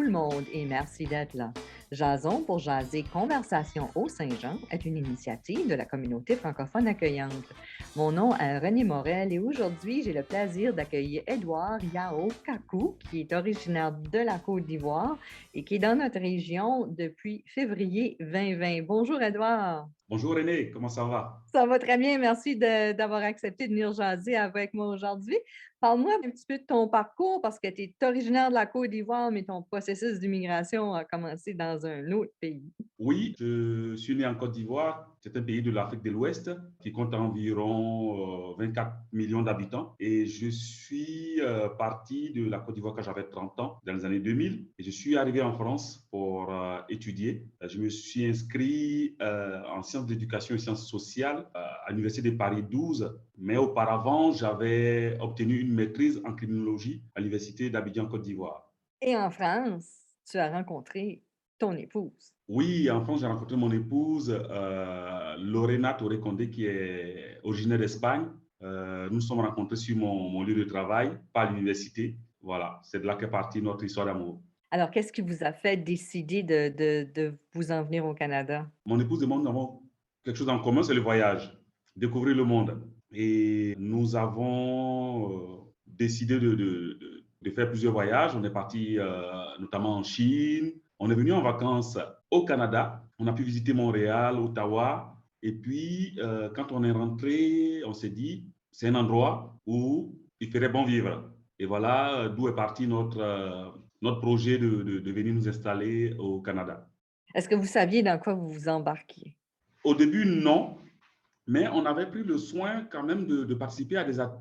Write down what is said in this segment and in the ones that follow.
le monde et merci d'être là. Jason pour jaser Conversation au Saint-Jean est une initiative de la communauté francophone accueillante. Mon nom est René Morel et aujourd'hui, j'ai le plaisir d'accueillir Édouard Yao Kakou, qui est originaire de la Côte d'Ivoire et qui est dans notre région depuis février 2020. Bonjour Édouard. Bonjour René, comment ça va? Ça va très bien, merci d'avoir accepté de venir jaser avec moi aujourd'hui. Parle-moi un petit peu de ton parcours parce que tu es originaire de la Côte d'Ivoire, mais ton processus d'immigration a commencé dans un autre pays. Oui, je suis né en Côte d'Ivoire. C'est un pays de l'Afrique de l'Ouest qui compte environ 24 millions d'habitants. Et je suis parti de la Côte d'Ivoire quand j'avais 30 ans, dans les années 2000. Et je suis arrivé en France pour étudier. Je me suis inscrit en sciences d'éducation et sciences sociales à l'Université de Paris 12. Mais auparavant, j'avais obtenu une maîtrise en criminologie à l'Université d'Abidjan, Côte d'Ivoire. Et en France, tu as rencontré ton épouse. Oui, en France, j'ai rencontré mon épouse, Lorena Torre Condé, qui est originaire d'Espagne. Nous nous sommes rencontrés sur mon lieu de travail, pas à l'université. Voilà, c'est de là qu'est partie notre histoire d'amour. Alors, qu'est-ce qui vous a fait décider de vous en venir au Canada? Mon épouse et moi, nous avons quelque chose en commun, c'est le voyage, découvrir le monde. Et nous avons décidé de faire plusieurs voyages. On est parti notamment en Chine. On est venu en vacances au Canada. On a pu visiter Montréal, Ottawa. Et puis, quand on est rentré, on s'est dit, c'est un endroit où il ferait bon vivre. Et voilà d'où est parti notre projet de venir nous installer au Canada. Est-ce que vous saviez dans quoi vous vous embarquiez? Au début, non. Mais on avait pris le soin quand même de participer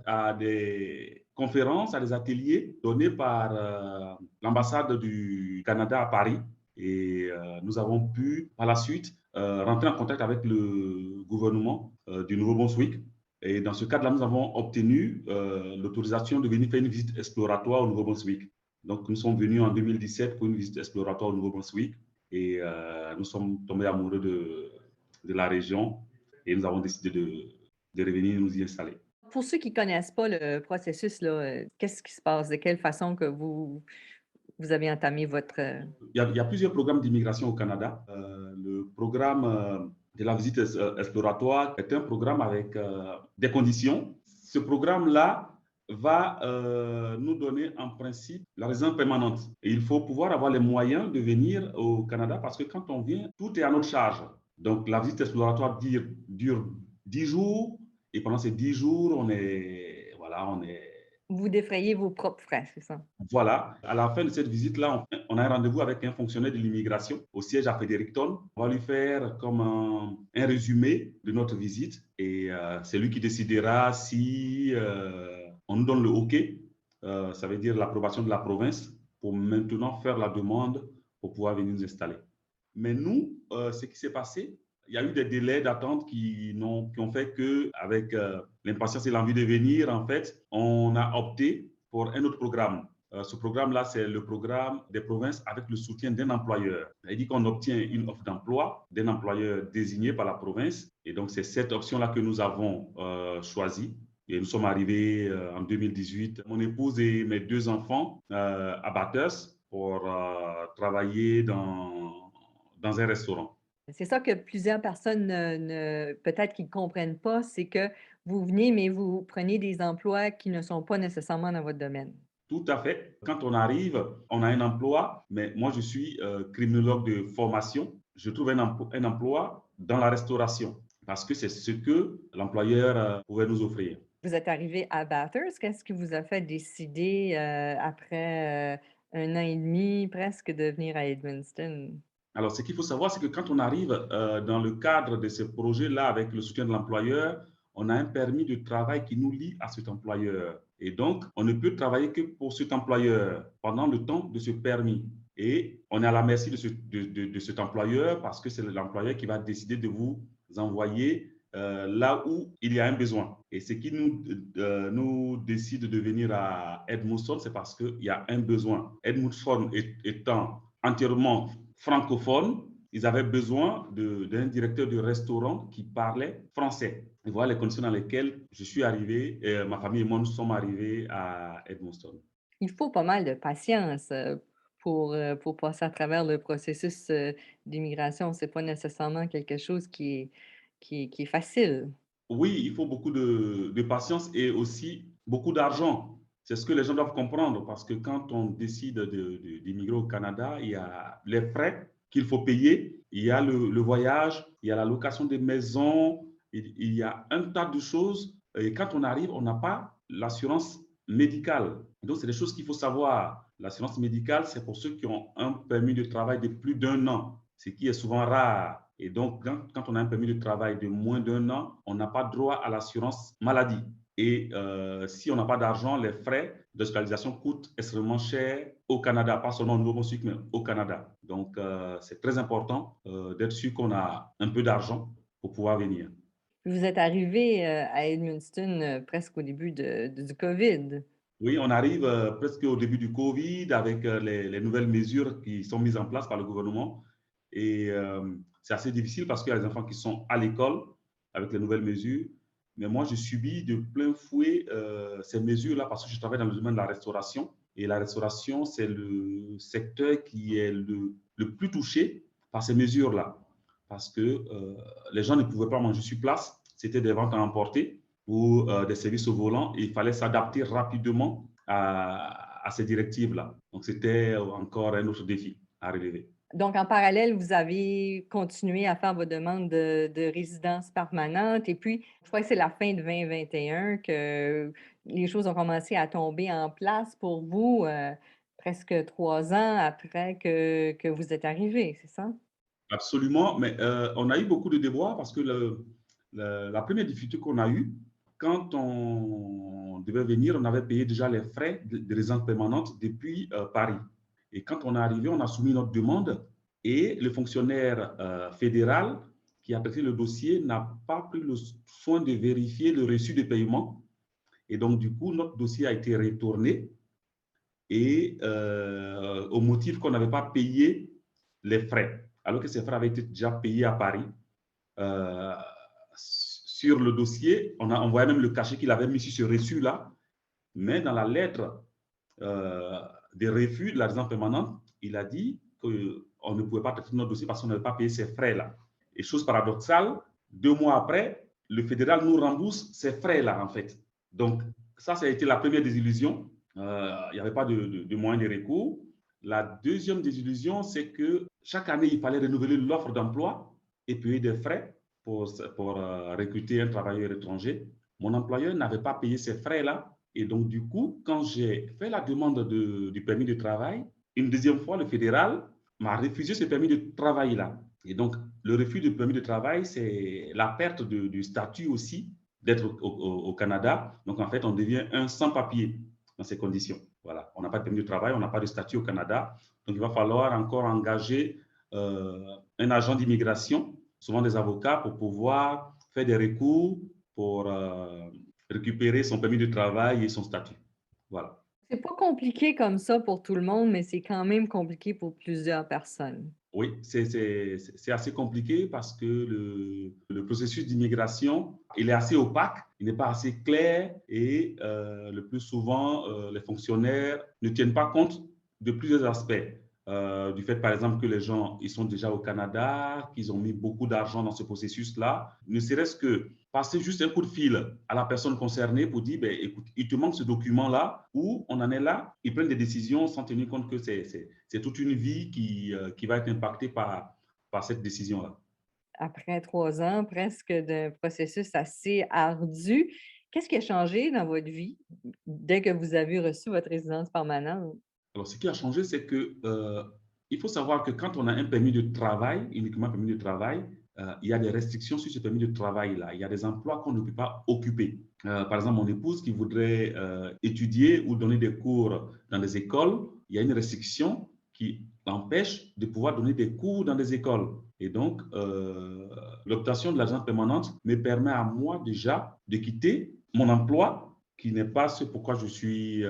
à des conférences, à des ateliers donnés par l'ambassade du Canada à Paris. Et nous avons pu, par la suite, rentrer en contact avec le gouvernement du Nouveau-Brunswick. Et dans ce cadre-là, nous avons obtenu l'autorisation de venir faire une visite exploratoire au Nouveau-Brunswick. Donc, nous sommes venus en 2017 pour une visite exploratoire au Nouveau-Brunswick. Et nous sommes tombés amoureux de la région et nous avons décidé de revenir nous y installer. Pour ceux qui ne connaissent pas le processus, là, qu'est-ce qui se passe? De quelle façon que vous avez entamé votre... Il y a plusieurs programmes d'immigration au Canada. Le programme de la visite exploratoire est un programme avec des conditions. Ce programme-là va nous donner en principe la résidence permanente. Et il faut pouvoir avoir les moyens de venir au Canada parce que quand on vient, tout est à notre charge. Donc la visite exploratoire dure 10 jours et pendant ces 10 jours, Vous défrayez vos propres frais, c'est ça? voilà, à la fin de cette visite-là, on a un rendez-vous avec un fonctionnaire de l'immigration au siège à Fredericton. On va lui faire comme un résumé de notre visite et c'est lui qui décidera si on nous donne le OK, ça veut dire l'approbation de la province, pour maintenant faire la demande pour pouvoir venir nous installer. Mais nous, ce qui s'est passé, il y a eu des délais d'attente qui ont fait qu'avec l'impatience et l'envie de venir, en fait, on a opté pour un autre programme. Ce programme-là, c'est le programme des provinces avec le soutien d'un employeur. Il dit qu'on obtient une offre d'emploi d'un employeur désigné par la province. Et donc, c'est cette option-là que nous avons choisie. Et nous sommes arrivés en 2018, mon épouse et mes deux enfants à Bathurst pour travailler dans un restaurant. C'est ça que plusieurs personnes peut-être qu'ils ne comprennent pas, c'est que vous venez, mais vous prenez des emplois qui ne sont pas nécessairement dans votre domaine. Tout à fait. Quand on arrive, on a un emploi, mais moi, je suis criminologue de formation. Je trouve un emploi dans la restauration parce que c'est ce que l'employeur pouvait nous offrir. Vous êtes arrivé à Bathurst. Qu'est-ce qui vous a fait décider, après 1 an et demi presque, de venir à Edmundston? Alors, ce qu'il faut savoir, c'est que quand on arrive dans le cadre de ce projet-là avec le soutien de l'employeur, on a un permis de travail qui nous lie à cet employeur. Et donc, on ne peut travailler que pour cet employeur pendant le temps de ce permis. Et on est à la merci de cet employeur parce que c'est l'employeur qui va décider de vous envoyer là où il y a un besoin. Et ce qui nous décide de venir à Edmundston, c'est parce qu'il y a un besoin. Edmundston étant entièrement francophone, ils avaient besoin d'un directeur de restaurant qui parlait français. Et voilà les conditions dans lesquelles je suis arrivé, ma famille et moi, nous sommes arrivés à Edmundston. Il faut pas mal de patience, pour passer à travers le processus, d'immigration. C'est pas nécessairement quelque chose qui est facile. Oui, il faut beaucoup de patience et aussi beaucoup d'argent. C'est ce que les gens doivent comprendre parce que quand on décide d'immigrer au Canada, il y a les frais qu'il faut payer, il y a le voyage, il y a la location des maisons, il y a un tas de choses. Et quand on arrive, on n'a pas l'assurance médicale. Donc, c'est des choses qu'il faut savoir. L'assurance médicale, c'est pour ceux qui ont un permis de travail de plus d'un an, ce qui est souvent rare. Et donc, quand on a un permis de travail de moins d'un an, on n'a pas droit à l'assurance maladie. Et si on n'a pas d'argent, les frais d'hospitalisation coûtent extrêmement cher au Canada, pas seulement au Nouveau-Brunswick, mais au Canada. Donc, c'est très important d'être sûr qu'on a un peu d'argent pour pouvoir venir. Vous êtes arrivé, à Edmundston, presque au début du COVID. Oui, on arrive presque au début du Covid avec les nouvelles mesures qui sont mises en place par le gouvernement. Et c'est assez difficile parce qu'il y a des enfants qui sont à l'école avec les nouvelles mesures. Mais moi, je subis de plein fouet ces mesures-là parce que je travaille dans le domaine de la restauration. Et la restauration, c'est le secteur qui est le plus touché par ces mesures-là. Parce que les gens ne pouvaient pas manger sur place. C'était des ventes à emporter ou des services au volant. Et il fallait s'adapter rapidement à ces directives-là. Donc, c'était encore un autre défi à relever. Donc, en parallèle, vous avez continué à faire vos demandes de résidence permanente et puis, je crois que c'est la fin de 2021 que les choses ont commencé à tomber en place pour vous, presque 3 ans après que vous êtes arrivé, c'est ça? Absolument, mais on a eu beaucoup de déboires parce que la première difficulté qu'on a eue, quand on devait venir, on avait payé déjà les frais de résidence permanente depuis Paris. Et quand on est arrivé, on a soumis notre demande et le fonctionnaire fédéral qui a traité le dossier n'a pas pris le soin de vérifier le reçu de paiement. Et donc, du coup, notre dossier a été retourné et au motif qu'on n'avait pas payé les frais, alors que ces frais avaient été déjà payés à Paris. Euh, sur le dossier, on voyait même le cachet qu'il avait mis sur ce reçu-là, mais dans la lettre euh, des refus de la résidence permanente, il a dit qu'on ne pouvait pas traiter notre dossier parce qu'on n'avait pas payé ces frais-là. Et chose paradoxale, 2 mois après, le fédéral nous rembourse ces frais-là, en fait. Donc, ça a été la première désillusion. Il n'y avait pas de moyen de recours. La deuxième désillusion, c'est que chaque année, il fallait renouveler l'offre d'emploi et payer des frais pour recruter un travailleur étranger. Mon employeur n'avait pas payé ces frais-là. Et donc, du coup, quand j'ai fait la demande du permis de travail, une deuxième fois, le fédéral m'a refusé ce permis de travail-là. Et donc, le refus du permis de travail, c'est la perte du statut aussi d'être au Canada. Donc, en fait, on devient un sans-papier dans ces conditions. Voilà, on n'a pas de permis de travail, on n'a pas de statut au Canada. Donc, il va falloir encore engager un agent d'immigration, souvent des avocats, pour pouvoir faire des recours pour récupérer son permis de travail et son statut. Voilà. C'est pas compliqué comme ça pour tout le monde, mais c'est quand même compliqué pour plusieurs personnes. Oui, c'est assez compliqué parce que le processus d'immigration, il est assez opaque, il n'est pas assez clair et le plus souvent, les fonctionnaires ne tiennent pas compte de plusieurs aspects. Du fait, par exemple, que les gens ils sont déjà au Canada, qu'ils ont mis beaucoup d'argent dans ce processus-là, ne serait-ce que passer juste un coup de fil à la personne concernée pour dire, ben, écoute, il te manque ce document-là, ou on en est là, ils prennent des décisions sans tenir compte que c'est toute une vie qui va être impactée par cette décision-là. Après 3 ans presque d'un processus assez ardu, qu'est-ce qui a changé dans votre vie dès que vous avez reçu votre résidence permanente? Alors, ce qui a changé, c'est que il faut savoir que quand on a un permis de travail, uniquement un permis de travail, il y a des restrictions sur ce permis de travail-là. Il y a des emplois qu'on ne peut pas occuper. Par exemple, mon épouse qui voudrait étudier ou donner des cours dans des écoles, il y a une restriction qui empêche de pouvoir donner des cours dans des écoles. Et donc, l'obtention de l'agence permanente me permet à moi déjà de quitter mon emploi qui n'est pas ce pourquoi je suis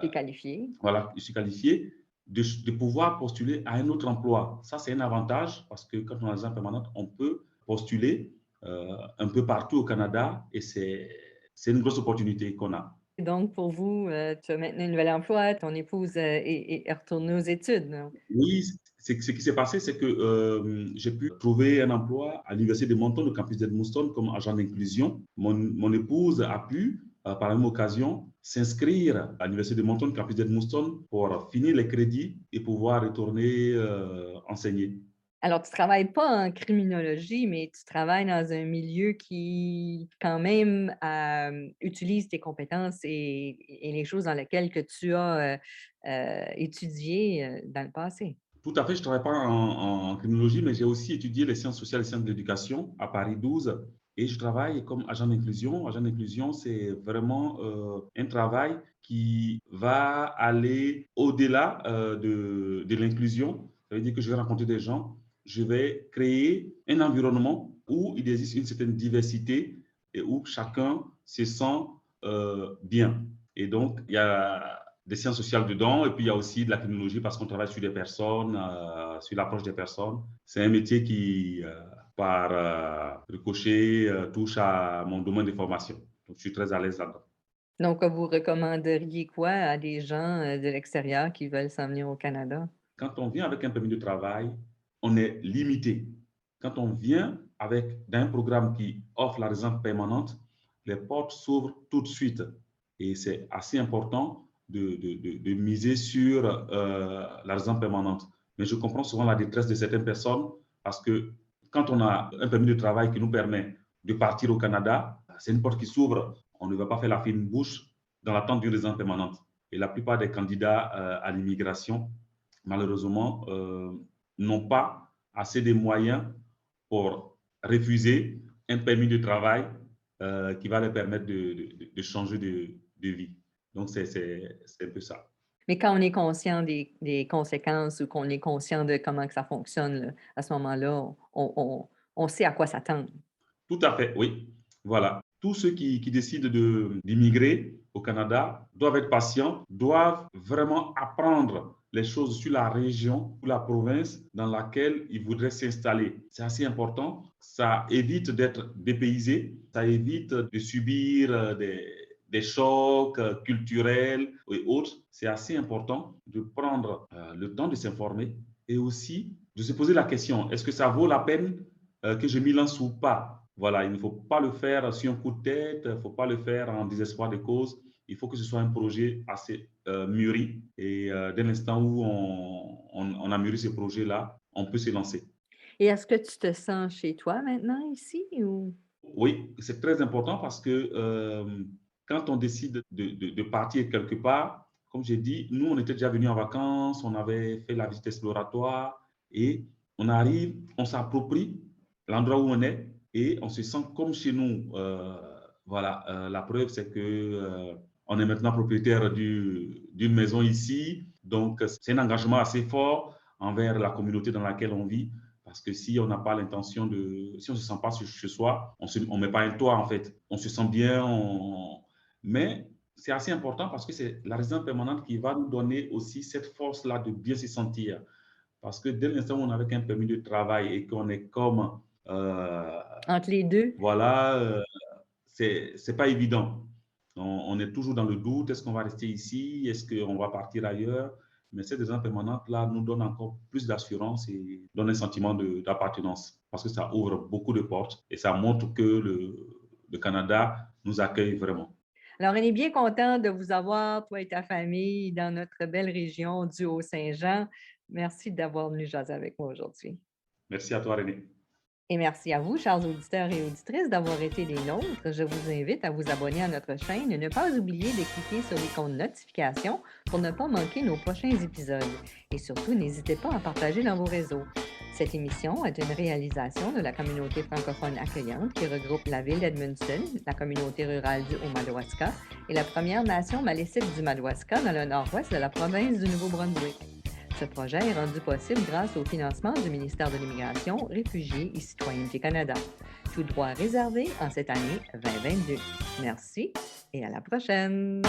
Tu qualifié. voilà, je suis qualifié, de pouvoir postuler à un autre emploi. Ça, c'est un avantage parce que quand on a l'agence permanente, on peut postuler un peu partout au Canada et c'est une grosse opportunité qu'on a. Donc, pour vous, tu as maintenant un nouvel emploi, ton épouse est retournée aux études, non? Oui, ce qui s'est passé, c'est que j'ai pu trouver un emploi à l'Université de Moncton, le campus d'Edmundston, comme agent d'inclusion. Mon épouse a pu, par la même occasion, s'inscrire à l'Université de Moncton, le campus d'Edmundston, pour finir les crédits et pouvoir retourner enseigner. Alors, tu travailles pas en criminologie, mais tu travailles dans un milieu qui, quand même, utilise tes compétences et les choses dans lesquelles que tu as, étudié, dans le passé. Tout à fait, je ne travaille pas en criminologie, mais j'ai aussi étudié les sciences sociales et sciences de l'éducation à Paris 12 et je travaille comme agent d'inclusion. Agent d'inclusion, c'est vraiment un travail qui va aller au-delà de l'inclusion. Ça veut dire que je vais rencontrer des gens, je vais créer un environnement où il existe une certaine diversité et où chacun se sent bien. Et donc, il y a des sciences sociales dedans, et puis il y a aussi de la criminologie parce qu'on travaille sur des personnes, sur l'approche des personnes. C'est un métier qui, par ricochet, touche à mon domaine de formation. Donc, je suis très à l'aise là-dedans. Donc, vous recommanderiez quoi à des gens, de l'extérieur qui veulent s'en venir au Canada? Quand on vient avec un permis de travail, on est limité. Quand on vient avec un programme qui offre la résidence permanente, les portes s'ouvrent tout de suite. Et c'est assez important de miser sur la résidence permanente. Mais je comprends souvent la détresse de certaines personnes parce que quand on a un permis de travail qui nous permet de partir au Canada, c'est une porte qui s'ouvre. On ne va pas faire la fine bouche dans l'attente d'une résidence permanente. Et la plupart des candidats à l'immigration, malheureusement, n'ont pas assez de moyens pour refuser un permis de travail qui va leur permettre de changer de vie. Donc, c'est un peu ça. Mais quand on est conscient des conséquences ou qu'on est conscient de comment que ça fonctionne, là, à ce moment-là, on sait à quoi s'attendre. Tout à fait, oui. Voilà. Tous ceux qui décident d'immigrer au Canada doivent être patients, doivent vraiment apprendre les choses sur la région ou la province dans laquelle ils voudraient s'installer. C'est assez important. Ça évite d'être dépaysé, ça évite de subir des chocs culturels et autres. C'est assez important de prendre le temps de s'informer et aussi de se poser la question, est-ce que ça vaut la peine que je m'y lance ou pas? Voilà, il ne faut pas le faire sur un coup de tête, il ne faut pas le faire en désespoir de cause. Il faut que ce soit un projet assez mûri. Et dès l'instant où on a mûri ce projet-là, on peut se lancer. Et est-ce que tu te sens chez toi maintenant ici ou? Oui, c'est très important parce que quand on décide de partir quelque part, comme j'ai dit, nous, on était déjà venus en vacances, on avait fait la visite exploratoire et on arrive, on s'approprie l'endroit où on est et on se sent comme chez nous. Voilà, la preuve, c'est que on est maintenant propriétaire d'une maison ici. Donc, c'est un engagement assez fort envers la communauté dans laquelle on vit. Parce que si on n'a pas l'intention si on ne se sent pas chez soi, on ne met pas un toit en fait. On se sent bien, mais c'est assez important parce que c'est la résidence permanente qui va nous donner aussi cette force-là de bien se sentir. Parce que dès l'instant où on est avec un permis de travail et qu'on est comme Entre les deux? voilà, c'est pas évident. On est toujours dans le doute, est-ce qu'on va rester ici, est-ce qu'on va partir ailleurs? Mais cette résidence permanente-là nous donne encore plus d'assurance et donne un sentiment d'appartenance parce que ça ouvre beaucoup de portes et ça montre que le Canada nous accueille vraiment. Alors, on est bien content de vous avoir, toi et ta famille, dans notre belle région du Haut-Saint-Jean. Merci d'avoir venu jaser avec moi aujourd'hui. Merci à toi, René. Et merci à vous, chers auditeurs et auditrices, d'avoir été les nôtres. Je vous invite à vous abonner à notre chaîne et ne pas oublier de cliquer sur l'icône notification pour ne pas manquer nos prochains épisodes. Et surtout, n'hésitez pas à partager dans vos réseaux. Cette émission est une réalisation de la communauté francophone accueillante qui regroupe la ville d'Edmundston, la communauté rurale du Haut-Madawaska et la Première Nation malécite du Madawaska dans le nord-ouest de la province du Nouveau-Brunswick. Ce projet est rendu possible grâce au financement du ministère de l'Immigration, Réfugiés et Citoyenneté Canada. Tout droit réservé en cette année 2022. Merci et à la prochaine!